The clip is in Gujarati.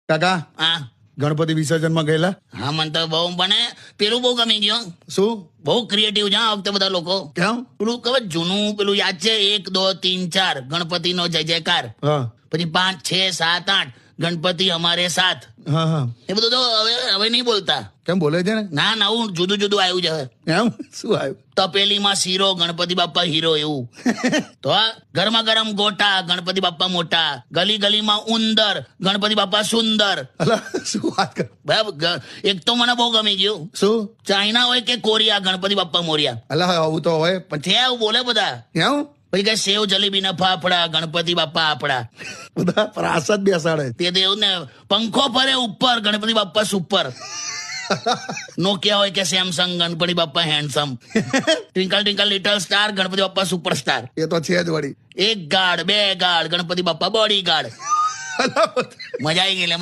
કાકા હા ગણપતિ વિસર્જનમાં ગયેલા? હા મને તો બહુ બને પેલું બહુ ગમી ગયું. શું? બહુ ક્રિએટિવ છે આ વખતે બધા લોકો. કેમ? પેલું ખબર જૂનું પેલું યાદ છે 1 2 3 4 ગણપતિનો જય જયકાર, હા પછી 5 6 7 8 ગણપતિ અમારે સાથ, હા હા. એ બધું તો હવે નહીં બોલતા. કેમ બોલે છે ને? ના નવું જુદું જુદું આવ્યું છે હવે. એમ શું આવ્યું? તપેલીમાં શીરો ગણપતિ બાપ્પા હીરો એવું. તો આ ગરમા ગરમ ગોટા ગણપતિ બાપ્પા મોટા, ગલી ગલીમાં ઉંદર ગણપતિ બાપ્પા સુંદર. અલા શું વાત કર? બરાબર. એક તો મને બહુ ગમી ગયું, શું? ચાઇના હોય કે કોરિયા ગણપતિ બાપ્પા મોરિયા. અલા આવું તો હોય પણ. છે એવું બોલે બધા. એમ પછી કે સેવ જલેબી ના ફાફડા ગણપતિ બાપ્પા આપડા. બધા પ્રાસાદ બેસાડે. તે તો એવું ને પંખો ફરે ઉપર ગણપતિ બાપ્પા સુપર. નોકિયા હોય કે Samsung Ganpati Bappa handsome. Twinkle twinkle little star Ganpati Bappa superstar. એ તો છે જ વળી. 1 guard 2 guard Ganpati Bappa bodyguard. મજા આવી ગઈ લે.